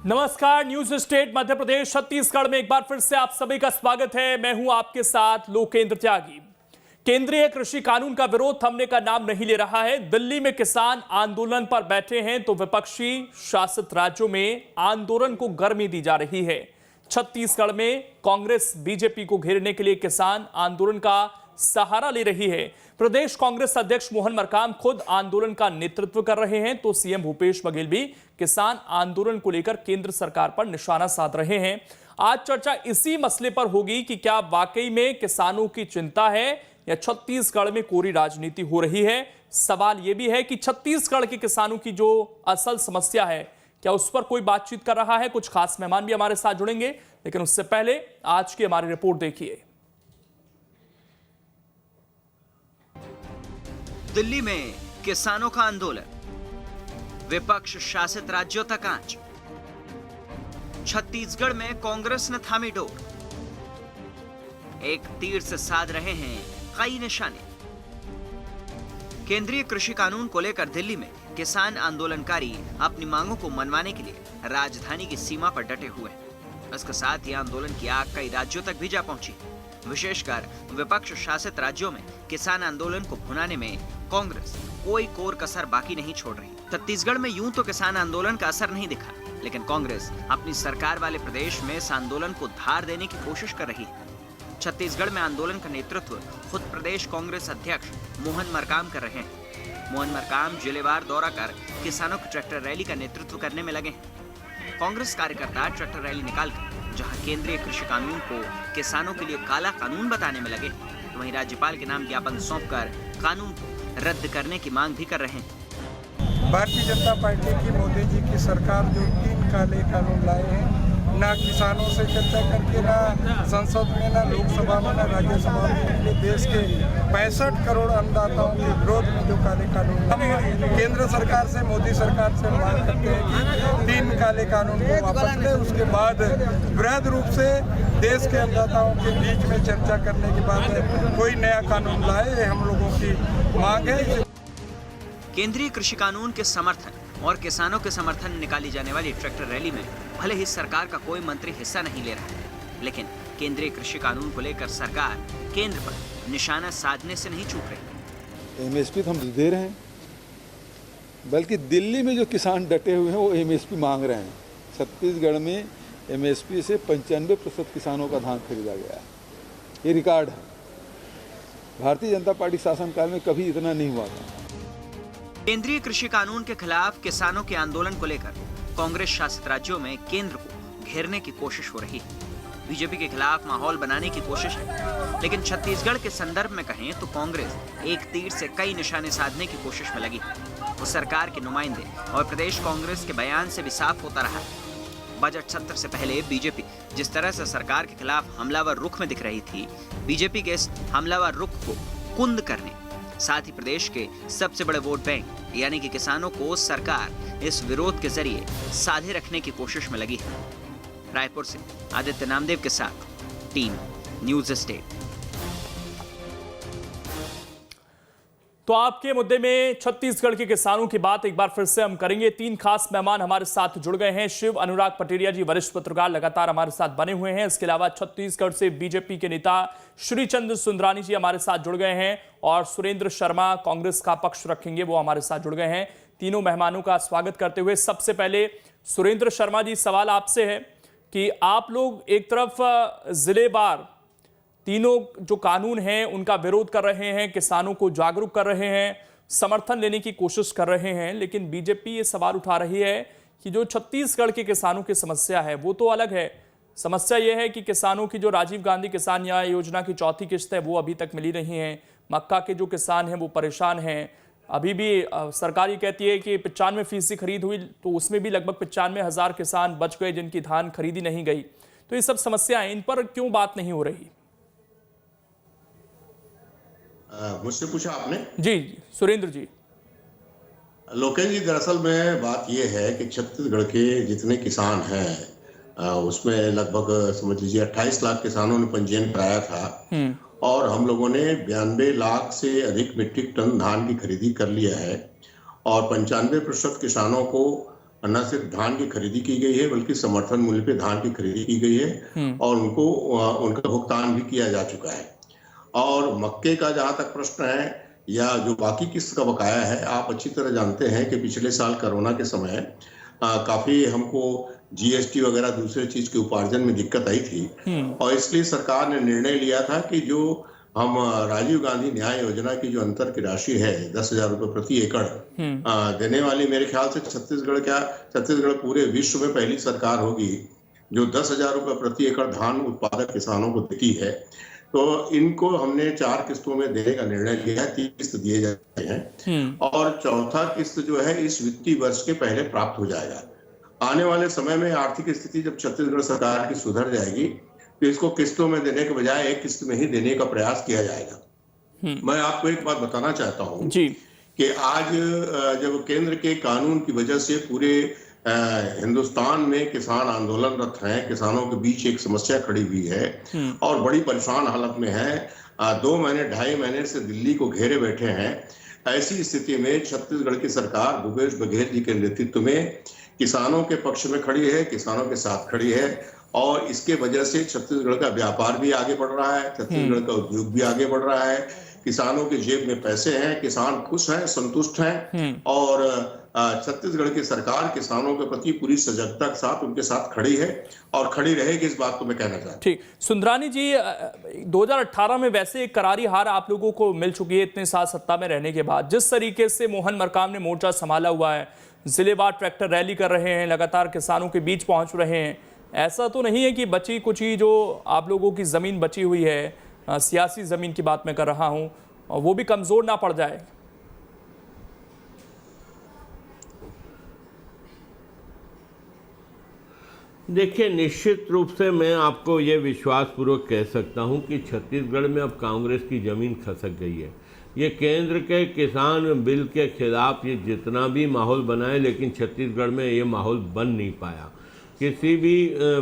नमस्कार, news state Madhya Pradesh Chhattisgarh में एक बार फिर से आप सभी का स्वागत है। मैं हूं आपके साथ लोकेंद्र त्यागी। केंद्रीय कृषि कानून का विरोध थमने का नाम नहीं ले रहा है। दिल्ली में किसान आंदोलन पर बैठे हैं तो विपक्षी शासित राज्यों में आंदोलन को गर्मी दी जा रही है। छत्तीसगढ़ में कांग्रेस बीजेपी को घेरने के लिए किसान आंदोलन का सहारा ले रही है। प्रदेश कांग्रेस अध्यक्ष मोहन मरकाम खुद आंदोलन का नेतृत्व कर रहे हैं तो सीएम भूपेश बघेल भी किसान आंदोलन को लेकर केंद्र सरकार पर निशाना साध रहे हैं। आज चर्चा इसी मसले पर होगी कि क्या वाकई में किसानों की चिंता है या छत्तीसगढ़ में कोरी राजनीति हो रही है। सवाल यह भी है कि छत्तीसगढ़ के किसानों की जो असल समस्या है क्या उस पर कोई बातचीत कर रहा है। कुछ खास मेहमान भी हमारे साथ जुड़ेंगे, लेकिन उससे पहले आज की हमारी रिपोर्ट देखिए। दिल्ली में किसानों का आंदोलन, विपक्ष शासित राज्यों तक आंच। छत्तीसगढ़ में कांग्रेस ने थामी डोर, एक तीर से साध रहे हैं कई निशाने। केंद्रीय कृषि कानून को लेकर दिल्ली में किसान आंदोलनकारी अपनी मांगों को मनवाने के लिए राजधानी की सीमा पर डटे हुए हैं। इसके साथ ही आंदोलन की आग कई राज्यों तक भी जा पहुंची। विशेषकर विपक्ष शासित राज्यों में किसान आंदोलन को भुनाने में कांग्रेस कोई कोर कसर बाकी नहीं छोड़ रही। छत्तीसगढ़ में यूं तो किसान आंदोलन का असर नहीं दिखा, लेकिन कांग्रेस अपनी सरकार वाले प्रदेश में इस आंदोलन को धार देने की कोशिश कर रही है। छत्तीसगढ़ में आंदोलन का नेतृत्व खुद प्रदेश कांग्रेस अध्यक्ष मोहन मरकाम कर रहे हैं। मोहन मरकाम जिलेवार दौरा कर किसानों की ट्रैक्टर रैली का नेतृत्व करने में लगे हैं। कांग्रेस कार्यकर्ता ट्रैक्टर रैली निकालकर जहां केंद्रीय कृषि कानून को किसानों के लिए काला कानून बताने में लगे, तो वहीं राज्यपाल के नाम ज्ञापन सौंपकर कानून को रद्द करने की मांग भी कर रहे हैं। भारतीय जनता पार्टी की मोदी जी की सरकार जो 3 काले कानून लाए हैं, ना किसानों से चर्चा करके, ना संसद में, ना लोकसभा में, ना राज्यसभा में, देश के 65 करोड़ अन्नदाताओं के विरोध में जो काले कानून लाए, केंद्र सरकार से, मोदी सरकार से मांग करते हैं कि 3 काले कानून को वापस लें। उसके बाद वृहद रूप से देश के अन्नदाताओं के बीच में चर्चा करने के बाद कोई नया कानून लाए, हम लोगों की मांग है। केंद्रीय कृषि कानून के समर्थन और किसानों के समर्थन में निकाली जाने वाली ट्रैक्टर रैली में भले ही सरकार का कोई मंत्री हिस्सा नहीं ले रहा है, लेकिन केंद्रीय कृषि कानून को लेकर सरकार केंद्र पर निशाना साधने से नहीं चूक रही। एमएसपी तो हम दे रहे हैं, बल्कि दिल्ली में जो किसान डटे हुए हैं वो एमएसपी मांग रहे हैं। छत्तीसगढ़ में एमएसपी से 95% किसानों का धान खरीदा गया है, ये रिकॉर्ड है। भारतीय जनता पार्टी शासनकाल में कभी इतना नहीं हुआ था। केंद्रीय कृषि कानून के खिलाफ किसानों के आंदोलन को लेकर कांग्रेस शासित राज्यों में केंद्र को घेरने की कोशिश हो रही है। बीजेपी के खिलाफ माहौल बनाने की कोशिश है, लेकिन छत्तीसगढ़ के संदर्भ में कहें तो कांग्रेस एक तीर से कई निशाने साधने की कोशिश में लगी है। वो सरकार के नुमाइंदे और प्रदेश कांग्रेस के बयान से भी साफ होता रहा है। बजट सत्र से पहले बीजेपी जिस तरह से सरकार के खिलाफ हमलावर रुख में दिख रही थी, बीजेपी के इस हमलावर रुख को कुंद करने, साथ ही प्रदेश के सबसे बड़े वोट बैंक यानी कि किसानों को सरकार इस विरोध के जरिए साधे रखने की कोशिश में लगी है। रायपुर से आदित्य नामदेव के साथ टीम न्यूज स्टेट। तो आपके मुद्दे में छत्तीसगढ़ के किसानों की बात एक बार फिर से हम करेंगे। 3 खास मेहमान हमारे साथ जुड़ गए हैं। शिव अनुराग पटेरिया जी, वरिष्ठ पत्रकार, लगातार हमारे साथ बने हुए हैं। इसके अलावा छत्तीसगढ़ से बीजेपी के नेता श्रीचंद सुंदरानी जी हमारे साथ जुड़ गए हैं, और सुरेंद्र शर्मा कांग्रेस का पक्ष रखेंगे, वो हमारे साथ जुड़ गए हैं। तीनों मेहमानों का स्वागत करते हुए सबसे पहले सुरेंद्र शर्मा जी, सवाल आपसे है कि आप लोग एक तरफ जिलेवार तीनों जो कानून हैं उनका विरोध कर रहे हैं, किसानों को जागरूक कर रहे हैं, समर्थन लेने की कोशिश कर रहे हैं, लेकिन बीजेपी ये सवाल उठा रही है कि जो छत्तीसगढ़ के किसानों की समस्या है वो तो अलग है। समस्या ये है कि किसानों की जो राजीव गांधी किसान न्याय योजना की 4थी किस्त है वो अभी तक मिली नहीं है। मक्का के जो किसान हैं वो परेशान हैं। अभी भी सरकार ये कहती है कि 95% खरीद हुई, तो उसमें भी लगभग 95,000 किसान बच गए जिनकी धान खरीदी नहीं गई। तो ये सब समस्याएं, इन पर क्यों बात नहीं हो रही? मुझसे पूछा आपने? जी सुरेंद्र जी। लोकेंद्र जी, दरअसल में बात यह है कि छत्तीसगढ़ के जितने किसान हैं उसमें लगभग समझ लीजिए 28 लाख किसानों ने पंजीयन कराया था, और हम लोगों ने 92 लाख से अधिक मीट्रिक टन धान की खरीदी कर लिया है, और 95% किसानों को न सिर्फ धान की खरीदी की गई है बल्कि समर्थन मूल्य पे धान की खरीदी की गई है और उनको उनका भुगतान भी किया जा चुका है। और मक्के का जहां तक प्रश्न है या जो बाकी किस्त का बकाया है, आप अच्छी तरह जानते हैं कि पिछले साल कोरोना के समय काफी हमको जीएसटी वगैरह दूसरे चीज के उपार्जन में दिक्कत आई थी और इसलिए सरकार ने निर्णय लिया था कि जो हम राजीव गांधी न्याय योजना की जो अंतर की राशि है 10,000 रुपए प्रति एकड़ देने वाली, मेरे ख्याल से छत्तीसगढ़ पूरे विश्व में पहली सरकार होगी जो 10,000 रुपए प्रति एकड़ धान उत्पादक किसानों को देती है। तो इनको हमने 4 किस्तों में देने का निर्णय लिया है, 3 किस्त दिए जाते हैं और चौथा किस्त जो है इस वित्तीय वर्ष के पहले प्राप्त हो जाएगा। आने वाले समय में आर्थिक स्थिति जब छत्तीसगढ़ सरकार की सुधर जाएगी तो इसको किस्तों में देने के बजाय एक किस्त में ही देने का प्रयास किया जाएगा। मैं आपको एक बात बताना चाहता हूँ कि आज जब केंद्र के कानून की वजह से पूरे हिंदुस्तान में किसान आंदोलनरत हैं, किसानों के बीच एक समस्या खड़ी हुई है और बड़ी परेशान हालत में है, 2 महीने 2.5 महीने से दिल्ली को घेरे बैठे हैं। ऐसी स्थिति में छत्तीसगढ़ की सरकार भूपेश बघेल जी के नेतृत्व में किसानों के पक्ष में खड़ी है, किसानों के साथ खड़ी है और इसके वजह से छत्तीसगढ़ का व्यापार भी आगे बढ़ रहा है, छत्तीसगढ़ का उद्योग भी आगे बढ़ रहा है, किसानों के जेब में पैसे हैं, किसान खुश हैं, संतुष्ट हैं और छत्तीसगढ़ की सरकार किसानों के प्रति पूरी सजगता के साथ उनके साथ खड़ी है और खड़ी रहेगी, इस बात को मैं कहना चाहता हूं। ठीक, सुंदरानी जी, 2018 में वैसे एक करारी हार आप लोगों को मिल चुकी है इतने साल सत्ता में रहने के बाद। जिस तरीके से मोहन मरकाम ने मोर्चा संभाला हुआ है, जिलेवार ट्रैक्टर रैली कर रहे हैं, लगातार किसानों के बीच पहुंच रहे हैं, ऐसा तो नहीं है कि बची कुची जो आप लोगों की जमीन बची हुई है, सियासी जमीन की बात मैं कर रहा हूं, वो भी कमजोर ना पड़ जाए? देखिए, निश्चित रूप से मैं आपको ये विश्वासपूर्वक कह सकता हूं कि छत्तीसगढ़ में अब कांग्रेस की जमीन खसक गई है। ये केंद्र के किसान बिल के खिलाफ ये जितना भी माहौल बनाए, लेकिन छत्तीसगढ़ में ये माहौल बन नहीं पाया। किसी भी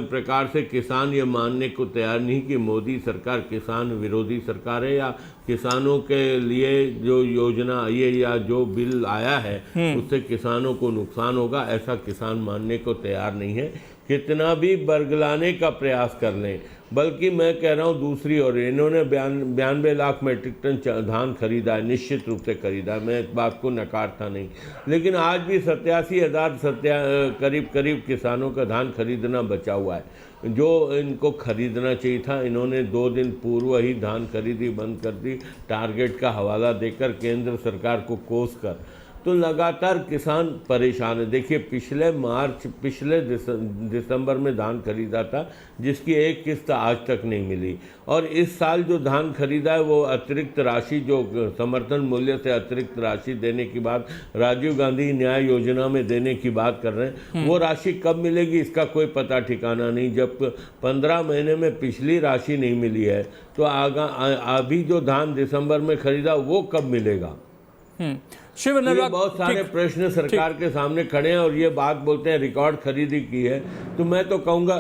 प्रकार से किसान ये मानने को तैयार नहीं कि मोदी सरकार किसान विरोधी सरकार है या किसानों के लिए जो योजना आई है या जो बिल आया है उससे किसानों को नुकसान होगा, ऐसा किसान मानने को तैयार नहीं है, कितना भी बरगलाने का प्रयास कर लें। बल्कि मैं कह रहा हूँ दूसरी ओर, इन्होंने 92 लाख मेट्रिक टन धान खरीदा है, निश्चित रूप से खरीदा, मैं इस बात को नकारता नहीं, लेकिन आज भी 87,000 करीब किसानों का धान खरीदना बचा हुआ है जो इनको खरीदना चाहिए था। इन्होंने 2 दिन पूर्व ही धान खरीदी बंद कर दी, टारगेट का हवाला देकर, केंद्र सरकार को कोस कर। तो लगातार किसान परेशान है। देखिए, पिछले दिसंबर में धान खरीदा था जिसकी एक किस्त आज तक नहीं मिली और इस साल जो धान खरीदा है वो अतिरिक्त राशि, जो समर्थन मूल्य से अतिरिक्त राशि देने की बात राजीव गांधी न्याय योजना में देने की बात कर रहे हैं, वो राशि कब मिलेगी इसका कोई पता ठिकाना नहीं। जब 15 महीने में पिछली राशि नहीं मिली है तो अभी जो धान दिसंबर में खरीदा वो कब मिलेगा? शिव अनुराग, बहुत सारे प्रश्न सरकार के सामने खड़े हैं और ये बात बोलते हैं रिकॉर्ड खरीदी की है। तो मैं तो कहूँगा,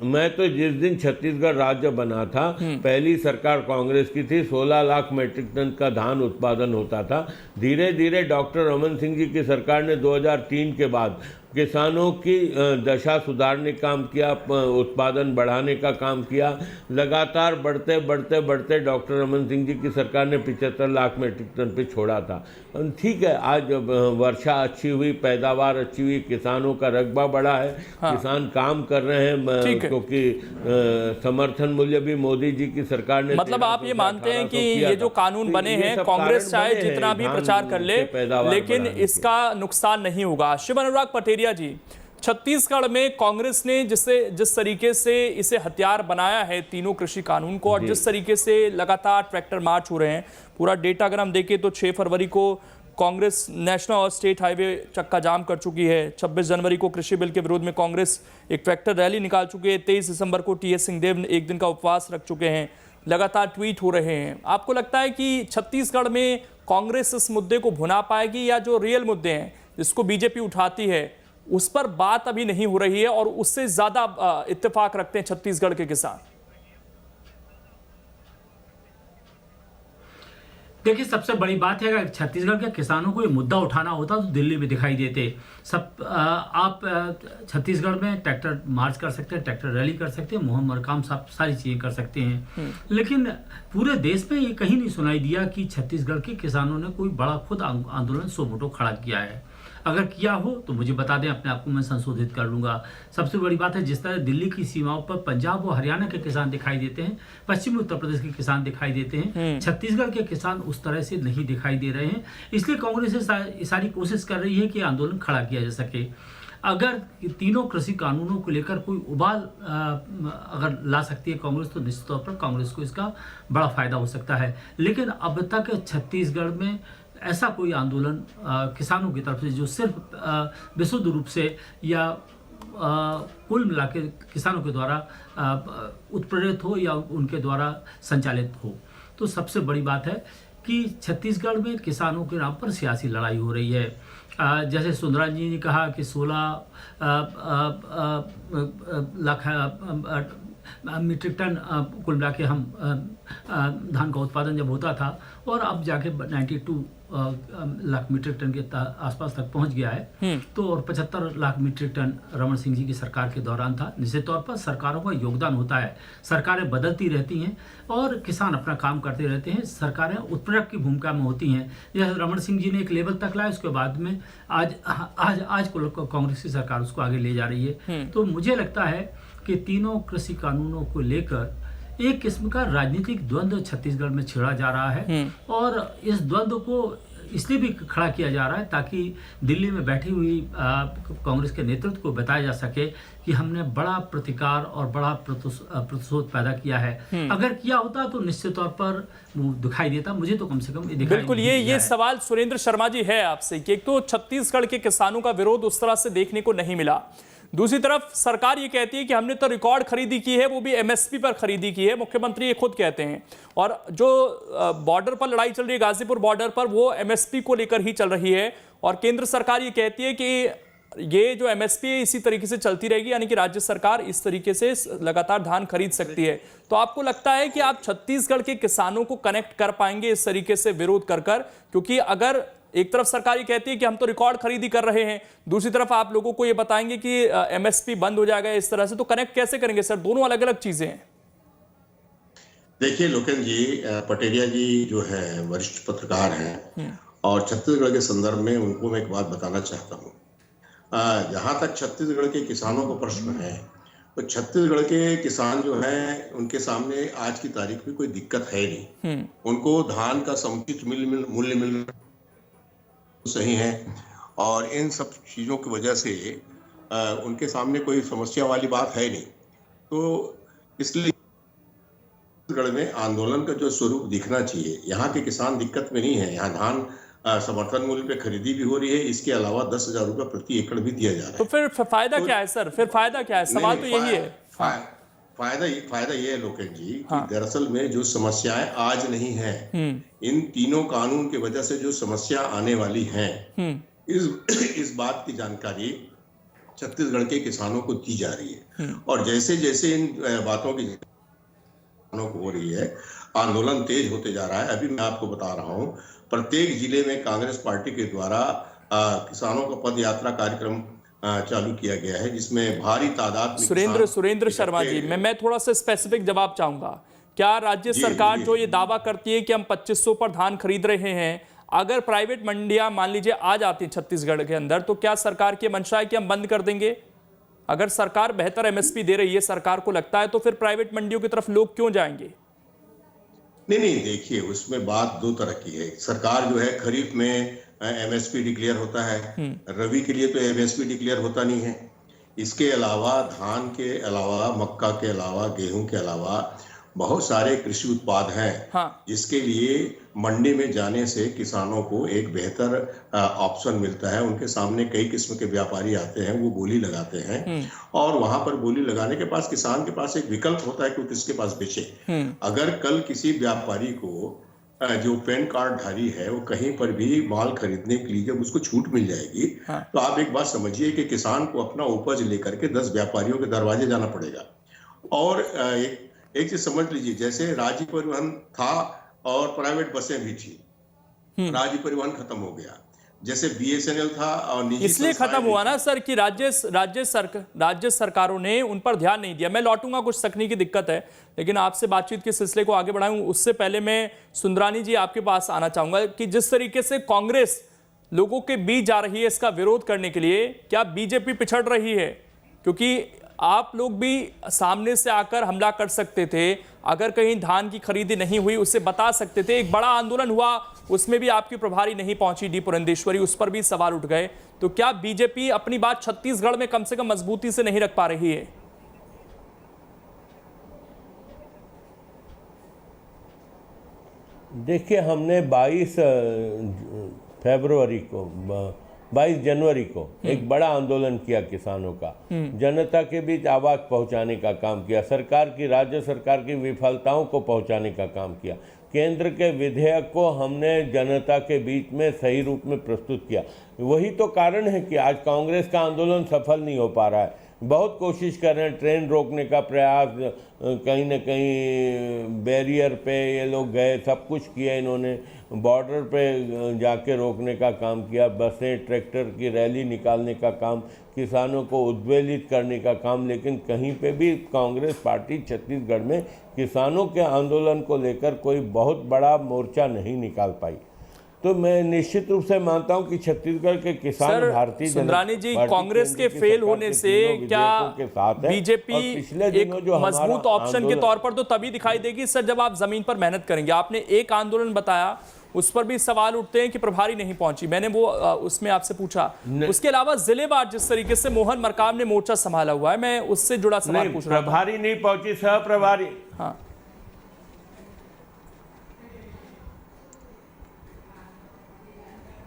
मैं तो जिस दिन छत्तीसगढ़ राज्य बना था, पहली सरकार कांग्रेस की थी, 16 लाख मेट्रिक टन का धान उत्पादन होता था। धीरे धीरे डॉक्टर रमन सिंह जी की सरकार ने 2003 के बाद किसानों की दशा सुधारने का काम किया, उत्पादन बढ़ाने का काम किया। लगातार बढ़ते डॉक्टर रमन सिंह जी की सरकार ने 75 लाख मेट्रिक टन पे छोड़ा था। ठीक है, आज वर्षा अच्छी हुई, पैदावार अच्छी हुई, किसानों का रकबा बढ़ा है, किसान काम कर रहे हैं क्योंकि समर्थन मूल्य भी मोदी जी की सरकार ने, मतलब आप ये मानते हैं कि ये जो कानून बने हैं, कांग्रेस चाहे जितना भी प्रचार कर ले लेकिन इसका नुकसान नहीं होगा। शिव अनुराग पटेरिया जी, छत्तीसगढ़ में कांग्रेस ने जिस तरीके से इसे हथियार बनाया है तीनों कृषि कानून को, और जिस तरीके से लगातार ट्रैक्टर मार्च हो रहे हैं, पूरा डेटा अगर हम देखें तो 6 फरवरी को कांग्रेस नेशनल और स्टेट हाईवे चक्का जाम कर चुकी है। 26 जनवरी को कृषि बिल के विरोध में कांग्रेस एक ट्रैक्टर रैली निकाल चुकी है। 23 दिसंबर को टीएस सिंहदेव एक दिन का उपवास रख चुके हैं। लगातार ट्वीट हो रहे हैं। आपको लगता है कि छत्तीसगढ़ में कांग्रेस इस मुद्दे को भुना पाएगी, या जो रियल मुद्दे हैं जिसको बीजेपी उठाती है उस पर बात अभी नहीं हो रही है और उससे ज्यादा इत्तेफाक रखते हैं छत्तीसगढ़ के किसान? देखिए, सबसे बड़ी बात है, अगर छत्तीसगढ़ के किसानों को ये मुद्दा उठाना होता तो दिल्ली में दिखाई देते। आप छत्तीसगढ़ में ट्रैक्टर मार्च कर सकते हैं, ट्रैक्टर रैली कर सकते हैं, मुहिम मरकाम सारी चीज़ें कर सकते हैं, लेकिन पूरे देश में ये कहीं नहीं सुनाई दिया कि छत्तीसगढ़ के किसानों ने कोई बड़ा खुद आंदोलन सो मोटो खड़ा किया है। अगर किया हो तो मुझे बता दें, अपने आप को मैं संशोधित कर लूँगा। सबसे बड़ी बात है, जिस तरह दिल्ली की सीमाओं पर पंजाब और हरियाणा के किसान दिखाई देते हैं, पश्चिमी उत्तर प्रदेश के किसान दिखाई देते हैं, छत्तीसगढ़ के किसान उस तरह से नहीं दिखाई दे रहे हैं। इसलिए कांग्रेस सारी कोशिश कर रही है कि आंदोलन खड़ा किया जा सके। अगर तीनों कृषि कानूनों को लेकर कोई उबाल अगर ला सकती है कांग्रेस, तो निश्चित तौर पर कांग्रेस को इसका बड़ा फायदा हो सकता है। लेकिन अब तक छत्तीसगढ़ में ऐसा कोई आंदोलन किसानों की तरफ से जो सिर्फ विशुद्ध रूप से या कुल मिला के किसानों के द्वारा उत्प्रेरित हो या उनके द्वारा संचालित हो, तो सबसे बड़ी बात है कि छत्तीसगढ़ में किसानों के नाम पर सियासी लड़ाई हो रही है। जैसे सुंदराज जी ने कहा कि 16 लाख मीट्रिक टन कुल मिला के हम धान का उत्पादन जब होता था, और अब जाके 92 लाख मीट्रिक टन के आसपास तक पहुंच गया है। तो और 75 लाख मीट्रिक टन रमन सिंह जी की सरकार के दौरान था। निश्चित तौर पर सरकारों का योगदान होता है, सरकारें बदलती रहती हैं और किसान अपना काम करते रहते हैं, सरकारें उत्प्रेरक की भूमिका में होती हैं। जैसे रमन सिंह जी ने एक लेवल तक लाया, उसके बाद में आज को कांग्रेस की सरकार उसको आगे ले जा रही है। तो मुझे लगता है कि तीनों कृषि कानूनों को लेकर एक किस्म का राजनीतिक द्वंद्व छत्तीसगढ़ में छेड़ा जा रहा है, और इस द्वंद्व को इसलिए भी खड़ा किया जा रहा है ताकि दिल्ली में बैठी हुई कांग्रेस के नेतृत्व को बताया जा सके कि हमने बड़ा प्रतिकार और बड़ा प्रतिशोध पैदा किया है। अगर किया होता तो निश्चित तौर पर वो दिखाई देता, मुझे तो कम से कम दिखाई बिल्कुल। ये सवाल सुरेंद्र शर्मा जी है आपसे कि एक तो छत्तीसगढ़ के किसानों का विरोध उस तरह से देखने को नहीं मिला, दूसरी तरफ सरकार ये कहती है कि हमने तो रिकॉर्ड खरीदी की है, वो भी एमएसपी पर खरीदी की है, मुख्यमंत्री ये खुद कहते हैं। और जो बॉर्डर पर लड़ाई चल रही है, गाजीपुर बॉर्डर पर, वो एमएसपी को लेकर ही चल रही है, और केंद्र सरकार ये कहती है कि ये जो एमएसपी है इसी तरीके से चलती रहेगी, यानी कि राज्य सरकार इस तरीके से लगातार धान खरीद सकती है। तो आपको लगता है कि आप छत्तीसगढ़ के किसानों को कनेक्ट कर पाएंगे इस तरीके से विरोध कर कर? क्योंकि अगर एक तरफ सरकार ये कहती है कि हम तो रिकॉर्ड खरीदी कर रहे हैं, दूसरी तरफ आप लोगों को ये बताएंगे कि एमएसपी बंद हो जाएगा इस तरह से, तो कनेक्ट कैसे करेंगे सर? दोनों अलग अलग चीजें हैं। देखिए लोकेन जी, पटेरिया जी जो है वरिष्ठ पत्रकार हैं, और छत्तीसगढ़ के संदर्भ में उनको मैं एक बात बताना चाहता हूँ। जहां तक छत्तीसगढ़ के किसानों का प्रश्न है, तो छत्तीसगढ़ के किसान जो हैं उनके सामने आज की तारीख में कोई दिक्कत है नहीं। उनको धान का समुचित मूल्य मिल सही है, और इन सब चीज़ों की वजह से उनके सामने कोई समस्या वाली बात है नहीं। तो इसलिए छत्तीसगढ़ में आंदोलन का जो स्वरूप दिखना चाहिए, यहाँ के किसान दिक्कत में नहीं है। यहाँ धान समर्थन मूल्य पे खरीदी भी हो रही है, इसके अलावा 10,000 रुपये प्रति एकड़ भी दिया जा रहा है। तो फिर फायदा क्या है सर? फिर फायदा क्या है? सवाल तो यही है। फायदा ये है लोकेश जी कि दरअसल में जो समस्याएं आज नहीं है, इन तीनों कानून की वजह से जो समस्या आने वाली है, इस बात की जानकारी छत्तीसगढ़ के किसानों को दी जा रही है। और जैसे जैसे इन बातों की किसानों को हो रही है, आंदोलन तेज होते जा रहा है। अभी मैं आपको बता रहा हूँ, प्रत्येक जिले में कांग्रेस पार्टी के द्वारा किसानों का पद यात्रा कार्यक्रम चालू किया गया है, जिसमें भारी तादाद में सुरेंद्र शर्मा जी, मैं थोड़ा सा स्पेसिफिक जवाब चाहूंगा। क्या राज्य सरकार जो ये दावा करती है कि हम 2500 पर धान खरीद रहे हैं, अगर प्राइवेट मंडियां मान लीजिए आ जाती हैं छत्तीसगढ़ के अंदर, तो क्या सरकार की मंशा है कि हम बंद कर देंगे? अगर सरकार बेहतर एमएसपी दे रही है, सरकार को लगता है, तो फिर प्राइवेट मंडियों की तरफ लोग क्यों जाएंगे? नहीं, देखिए उसमें बात दो तरह की है। सरकार जो है खरीफ में एमएसपी डिक्लेयर होता है, रबी के लिए तो एमएसपी डिक्लेयर होता नहीं है। इसके अलावा धान के अलावा, मक्का के अलावा, गेहूं के अलावा बहुत सारे कृषि उत्पाद हैं, जिसके लिए मंडी में जाने से किसानों को एक बेहतर ऑप्शन मिलता है। उनके सामने कई किस्म के व्यापारी आते हैं, वो बोली लगाते हैं, और वहां पर बोली लगाने के पास किसान के पास एक विकल्प होता है कि वो किसके पास बेचे। अगर कल किसी व्यापारी को जो पैन कार्ड धारी है, वो कहीं पर भी माल खरीदने के लिए जब उसको छूट मिल जाएगी, तो आप एक बात समझिए कि किसान को अपना उपज लेकर के 10 व्यापारियों के दरवाजे जाना पड़ेगा। और एक चीज समझ लीजिए, जैसे राज्य परिवहन था और प्राइवेट बसें भी थी, राज्य परिवहन खत्म हो गया। जैसे बीएसएनएल था और निजी इसलिए खत्म हुआ ना सर कि राज्य सरकारों ने उन पर ध्यान नहीं दिया। मैं लौटूंगा, कुछ तकनीकी दिक्कत है, लेकिन आपसे बातचीत के सिलसिले को आगे बढ़ाऊं उससे पहले मैं सुंदरानी जी आपके पास आना चाहूंगा कि जिस तरीके से कांग्रेस लोगों के बीच जा रही है इसका विरोध करने के लिए, क्या बीजेपी पिछड़ रही है? क्योंकि आप लोग भी सामने से आकर हमला कर सकते थे, अगर कहीं धान की खरीदी नहीं हुई उसे बता सकते थे। एक बड़ा आंदोलन हुआ, उसमें भी आपकी प्रभारी नहीं पहुंची डी पुरंदेश्वरी, उस पर भी सवाल उठ गए। तो क्या बीजेपी अपनी बात छत्तीसगढ़ में कम से कम मजबूती से नहीं रख पा रही है? देखिए, हमने 22 जनवरी को एक बड़ा आंदोलन किया किसानों का, जनता के बीच आवाज पहुंचाने का काम किया, सरकार की, राज्य सरकार की विफलताओं को पहुंचाने का काम किया। केंद्र के विधेयक को हमने जनता के बीच में सही रूप में प्रस्तुत किया। वही तो कारण है कि आज कांग्रेस का आंदोलन सफल नहीं हो पा रहा है। बहुत कोशिश कर रहे हैं, ट्रेन रोकने का प्रयास, कहीं ना कहीं बैरियर पे ये लोग गए, सब कुछ किया इन्होंने, बॉर्डर पे जाके रोकने का काम किया, बसें, ट्रैक्टर की रैली निकालने का काम, किसानों को उद्वेलित करने का काम, लेकिन कहीं पे भी कांग्रेस पार्टी छत्तीसगढ़ में किसानों के आंदोलन को लेकर कोई बहुत बड़ा मोर्चा नहीं निकाल पाई। तो मैं निश्चित रूप से मानता हूं कि छत्तीसगढ़ के किसान भारतीय सुंदरानी जी, कांग्रेस के फेल होने से क्या बीजेपी एक मजबूत ऑप्शन के तौर पर तो तभी दिखाई देगी सर जब आप जमीन पर मेहनत करेंगे। आपने एक आंदोलन बताया, उस पर भी सवाल उठते हैं कि प्रभारी नहीं पहुंची, मैंने वो उसमें आपसे पूछा। उसके अलावा जिलेवार जिस तरीके से मोहन मरकाम ने मोर्चा संभाला हुआ है, मैं उससे जुड़ा सवाल पूछ रहा हूं। प्रभारी नहीं पहुंची, सह प्रभारी। हाँ,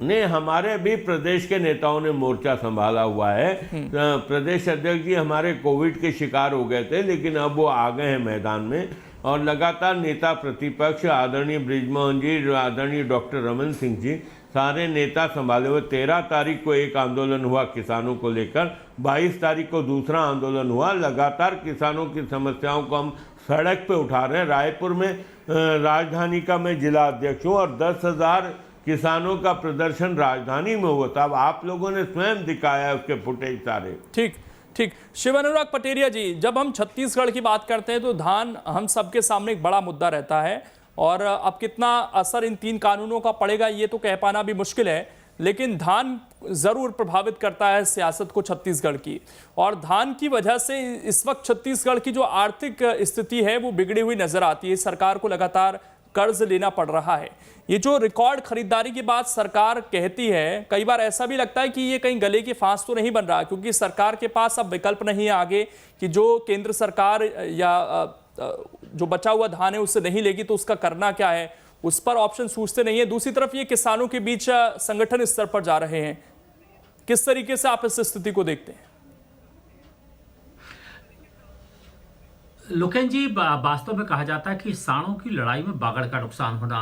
नहीं, हमारे भी प्रदेश के नेताओं ने मोर्चा संभाला हुआ है। प्रदेश अध्यक्ष जी हमारे कोविड के शिकार हो गए थे, लेकिन अब वो आ गए हैं मैदान में और लगातार नेता प्रतिपक्ष आदरणीय बृजमोहन जी, आदरणीय डॉक्टर रमन सिंह जी, सारे नेता संभाले हुए। 13 तारीख को एक आंदोलन हुआ किसानों को लेकर, 22 तारीख को दूसरा आंदोलन हुआ। लगातार किसानों की समस्याओं को हम सड़क पे उठा रहे हैं। रायपुर में राजधानी का मैं जिला अध्यक्ष हूँ और 10,000 किसानों का प्रदर्शन राजधानी में हुआ था। अब आप लोगों ने स्वयं दिखाया है उसके फुटेज सारे। ठीक ठीक। शिव अनुराग पटेरिया जी, जब हम छत्तीसगढ़ की बात करते हैं तो धान हम सबके सामने एक बड़ा मुद्दा रहता है, और अब कितना असर इन 3 कानूनों का पड़ेगा ये तो कह पाना भी मुश्किल है, लेकिन धान जरूर प्रभावित करता है सियासत को छत्तीसगढ़ की। और धान की वजह से इस वक्त छत्तीसगढ़ की जो आर्थिक स्थिति है वो बिगड़ी हुई नजर आती है। सरकार को लगातार कर्ज लेना पड़ रहा है। ये जो रिकॉर्ड खरीदारी की बात सरकार कहती है, कई बार ऐसा भी लगता है कि ये कहीं गले की फांस तो नहीं बन रहा, क्योंकि सरकार के पास अब विकल्प नहीं है आगे कि जो केंद्र सरकार या जो बचा हुआ धान है उससे नहीं लेगी तो उसका करना क्या है, उस पर ऑप्शन सूझते नहीं है। दूसरी तरफ ये किसानों के बीच संगठन स्तर पर जा रहे हैं। किस तरीके से आप इस स्थिति को देखते हैं? लोकेन जी, वास्तव में कहा जाता है कि सांडों की लड़ाई में बागड़ का नुकसान होना,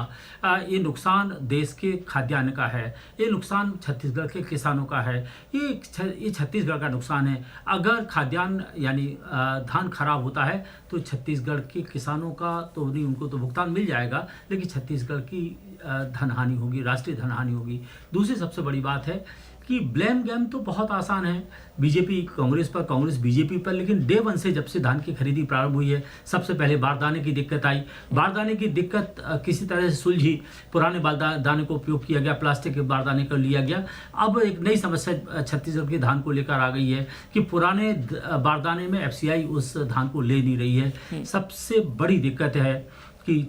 ये नुकसान देश के खाद्यान्न का है, ये नुकसान छत्तीसगढ़ के किसानों का है, ये छत्तीसगढ़ का नुकसान है। अगर खाद्यान्न यानी धान खराब होता है तो छत्तीसगढ़ के किसानों का तो नहीं, उनको तो भुगतान मिल जाएगा, लेकिन छत्तीसगढ़ की धन हानि होगी, राष्ट्रीय धन हानि होगी। दूसरी सबसे बड़ी बात है कि ब्लेम गेम तो बहुत आसान है, बीजेपी कांग्रेस पर, कांग्रेस बीजेपी पर, लेकिन डे 1 से जब से धान की खरीदी प्रारंभ हुई है, सबसे पहले बारदाने की दिक्कत आई। बारदाने की दिक्कत किसी तरह से सुलझी, पुराने बारदाने को उपयोग किया गया, प्लास्टिक के बारदाने कर लिया गया। अब एक नई समस्या छत्तीसगढ़ के धान को लेकर आ गई है कि पुराने बारदाने में FCI उस धान को ले नहीं रही है। सबसे बड़ी दिक्कत है कि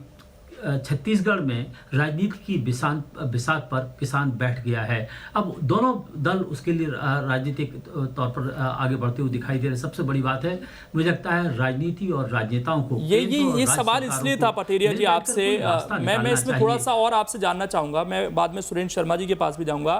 छत्तीसगढ़ में राजनीति की बिसात पर किसान बैठ गया है। अब दोनों दल उसके लिए राजनीतिक तौर पर आगे बढ़ते हुए दिखाई दे रहे हैं। सबसे बड़ी बात है, मुझे लगता है राजनीति और राजनेताओं को ये सवाल इसलिए था पटेरिया जी आपसे, मैं इसमें थोड़ा सा और आपसे जानना चाहूंगा, मैं बाद में सुरेंद्र शर्मा जी के पास भी जाऊंगा,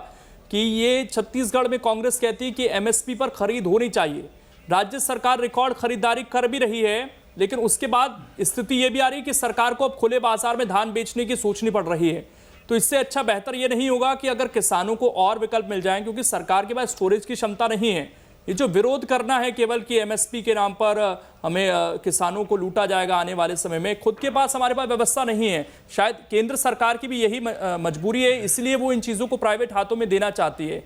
कि ये छत्तीसगढ़ में कांग्रेस कहती है कि MSP पर खरीद होनी चाहिए। राज्य सरकार रिकॉर्ड खरीदारी कर भी रही है, लेकिन उसके बाद स्थिति यह भी आ रही है कि सरकार को अब खुले बाजार में धान बेचने की सोचनी पड़ रही है। तो इससे अच्छा बेहतर यह नहीं होगा कि अगर किसानों को और विकल्प मिल जाएं, क्योंकि सरकार के पास स्टोरेज की क्षमता नहीं है ये जो विरोध करना है केवल कि एमएसपी के नाम पर हमें किसानों को लूटा जाएगा आने वाले समय में, खुद के पास हमारे पास व्यवस्था नहीं है, शायद केंद्र सरकार की भी यही मजबूरी है, इसलिए वो इन चीज़ों को प्राइवेट हाथों में देना चाहती है।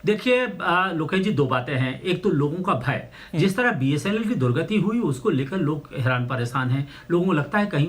देखिए लोकेश जी, दो बातें हैं। एक तो लोगों का भय, जिस तरह बीएसएनएल की दुर्गति हुई उसको लेकर लोग हैरान परेशान हैं। लोगों को लगता है कहीं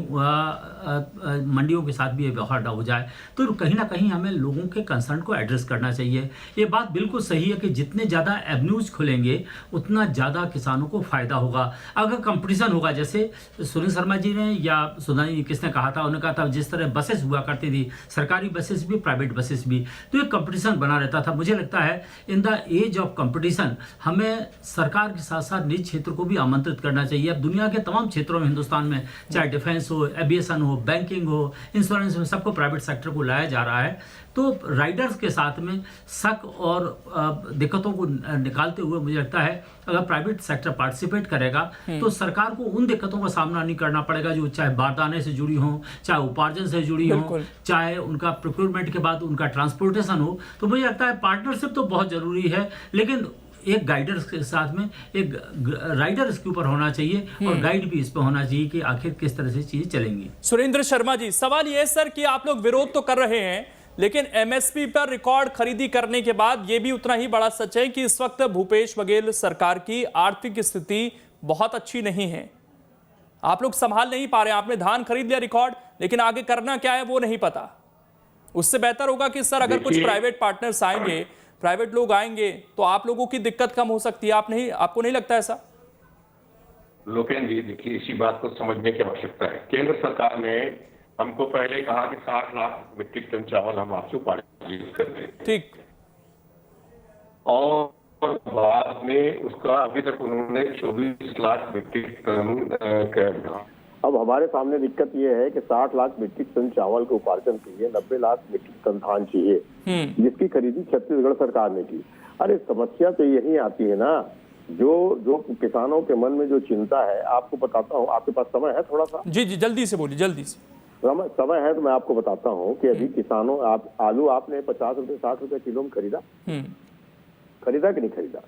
मंडियों के साथ भी ये व्यवहार हो जाए, तो कहीं ना कहीं हमें लोगों के कंसर्न को एड्रेस करना चाहिए। ये बात बिल्कुल सही है कि जितने ज़्यादा एवेन्यूज खुलेंगे उतना ज़्यादा किसानों को फायदा होगा। अगर कंपटीशन होगा, जैसे सुनील शर्मा जी ने या सुधानी जी किसने कहा था, उन्होंने कहा था जिस तरह बसेस हुआ करती थी, सरकारी बसेस भी प्राइवेट बसेस भी, तो एक कंपटीशन बना रहता था। मुझे लगता है in the age of competition हमें सरकार के साथ साथ निजी क्षेत्र को भी आमंत्रित करना चाहिए। अब दुनिया के तमाम क्षेत्रों में, हिंदुस्तान में, चाहे डिफेंस हो, एविएशन हो, बैंकिंग हो, इंश्योरेंस में, सबको प्राइवेट सेक्टर को लाया जा रहा है। तो राइडर्स के साथ में शक और दिक्कतों को निकालते हुए मुझे लगता है अगर प्राइवेट सेक्टर पार्टिसिपेट करेगा तो सरकार को उन दिक्कतों का सामना नहीं करना पड़ेगा जो चाहे बारदाने से जुड़ी हो, चाहे उपार्जन से जुड़ी हो, चाहे उनका प्रोक्योरमेंट के बाद उनका ट्रांसपोर्टेशन हो। तो मुझे लगता है पार्टनरशिप तो बहुत जरूरी है, लेकिन एक गाइडर्स के साथ में एक राइडर इसके ऊपर होना चाहिए और गाइड भी इस पर होना चाहिए कि आखिर किस तरह से चीजें चलेंगी। सुरेंद्र शर्मा जी, सवाल ये सर कि आप लोग विरोध तो कर रहे हैं, लेकिन एमएसपी पर रिकॉर्ड खरीदी करने के बाद यह भी उतना ही बड़ा सच है कि इस वक्त भूपेश बघेल सरकार की आर्थिक स्थिति बहुत अच्छी नहीं है। आप लोग संभाल नहीं पा रहे हैं। आपने धान खरीद लिया रिकॉर्ड, लेकिन आगे करना क्या है वो नहीं पता। उससे बेहतर होगा कि सर अगर कुछ प्राइवेट पार्टनर्स आएंगे, प्राइवेट लोग आएंगे, तो आप लोगों की दिक्कत कम हो सकती है। आपको नहीं लगता ऐसा? लोकेश जी, देखिए इसी बात को समझने की आवश्यकता है। केंद्र सरकार ने हमको पहले कहा कि 60 लाख मीट्रिक टन चावल हम आपसे उपार्जित कर दें, ठीक, और बाद में उसका अभी तक उन्होंने 24 लाख मीट्रिक टन कर दिया। अब हमारे सामने दिक्कत ये है कि 60 लाख मीट्रिक टन चावल के उपार्जन के लिए 90 लाख मीट्रिक टन धान चाहिए, जिसकी खरीदी छत्तीसगढ़ सरकार ने की। अरे समस्या तो यही आती है ना, जो किसानों के मन में जो चिंता है, आपको बताता हूँ। आपके पास समय है थोड़ा सा? जी जल्दी से बोलिए, जल्दी से। समय है तो मैं आपको बताता हूँ कि अभी किसानों, आलू आपने 50 रुपए 60 रुपए किलो में खरीदा कि नहीं खरीदा,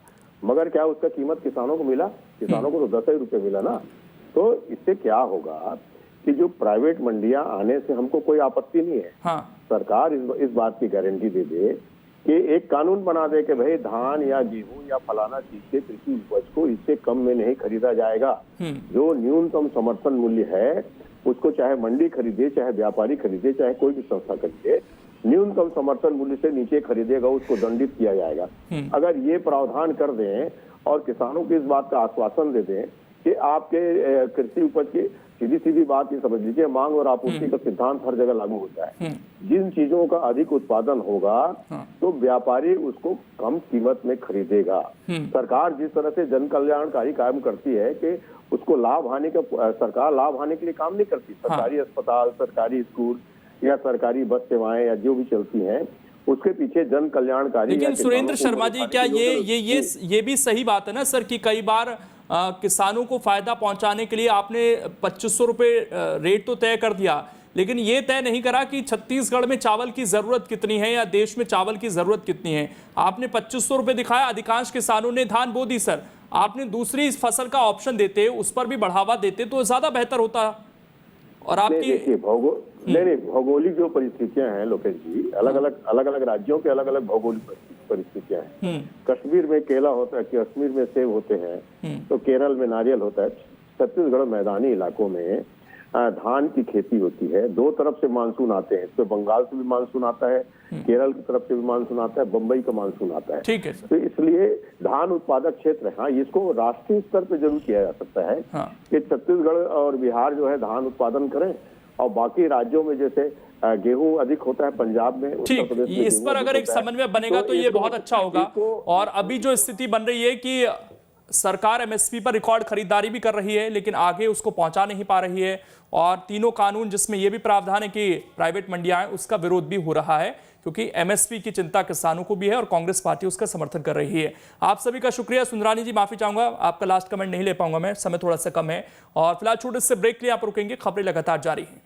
मगर क्या उसका कीमत किसानों को मिला? किसानों को तो 10 ही रुपए मिला ना। तो इससे क्या होगा कि जो प्राइवेट मंडियां आने से हमको कोई आपत्ति नहीं है। सरकार इस बात की गारंटी दे दे कि एक कानून बना दे कि भाई धान या गेहूं या फलाना चीज के कृषि उपज को इससे कम में नहीं खरीदा जाएगा। जो न्यूनतम समर्थन मूल्य है उसको चाहे मंडी खरीदे, चाहे व्यापारी खरीदे, चाहे कोई भी संस्था खरीदे, न्यूनतम समर्थन मूल्य से नीचे खरीदेगा उसको दंडित किया जाएगा। अगर ये प्रावधान कर दें और किसानों को इस बात का आश्वासन दे दें कि आपके कृषि उपज की सीधी बात ये समझ लीजिए, मांग और आपूर्ति का सिद्धांत हर जगह लागू होता है। जिन चीजों का अधिक उत्पादन होगा तो व्यापारी उसको कम कीमत में खरीदेगा। सरकार जिस तरह से जन कल्याणकारी काम करती है कि उसको लाभ हानि का, सरकार लाभ हानि के लिए काम नहीं करती। सरकारी अस्पताल, सरकारी स्कूल या सरकारी बस सेवाएं या जो भी चलती हैं उसके पीछे जन कल्याणकारी। लेकिन सुरेंद्र शर्मा जी, क्या ये भी सही बात है ना सर कि कई बार किसानों को फायदा पहुंचाने के लिए आपने 2500 रुपए रेट तो तय कर दिया, लेकिन ये तय नहीं करा कि छत्तीसगढ़ में चावल की जरूरत कितनी है या देश में चावल की जरूरत कितनी है। आपने 2500 रुपए दिखाया, अधिकांश किसानों ने धान बो दी सर। आपने दूसरी फसल का ऑप्शन देते, उस पर भी बढ़ावा देते तो ज्यादा बेहतर होता। और आपकी भौगोलिक जो परिस्थितियां हैं लोकेश जी, अलग अलग राज्यों के अलग अलग भौगोलिक परिस्थितियां हैं। कश्मीर में केला होता है, कश्मीर में सेब होते हैं, तो केरल में नारियल होता है। छत्तीसगढ़ मैदानी इलाकों में धान की खेती होती है। दो तरफ से मानसून आते हैं, तो बंगाल से भी मानसून आता है, केरल की तरफ से भी मानसून आता है, बम्बई का मानसून आता है। ठीक है सर। तो इसलिए धान उत्पादक क्षेत्र है, हाँ, इसको राष्ट्रीय स्तर पे जरूर किया जा सकता है कि छत्तीसगढ़ और बिहार जो है धान उत्पादन करें, और बाकी राज्यों में जैसे गेहूं अधिक होता है, पंजाब में, उत्तर प्रदेश में इस पर अगर एक समन्वय बनेगा तो ये बहुत अच्छा होगा। और अभी जो स्थिति बन रही है कि सरकार एमएसपी पर रिकॉर्ड खरीदारी भी कर रही है, लेकिन आगे उसको पहुंचा नहीं पा रही है, और तीनों कानून जिसमें यह भी प्रावधान है कि प्राइवेट मंडियां हैं, उसका विरोध भी हो रहा है, क्योंकि एमएसपी की चिंता किसानों को भी है और कांग्रेस पार्टी उसका समर्थन कर रही है। आप सभी का शुक्रिया। सुंदरानी जी, माफी चाहूंगा, आपका लास्ट कमेंट नहीं ले पाऊंगा मैं, समय थोड़ा सा कम है। और फिलहाल छोटे से ब्रेक के लिए आप रुकेंगे, खबरें लगातार जारी हैं।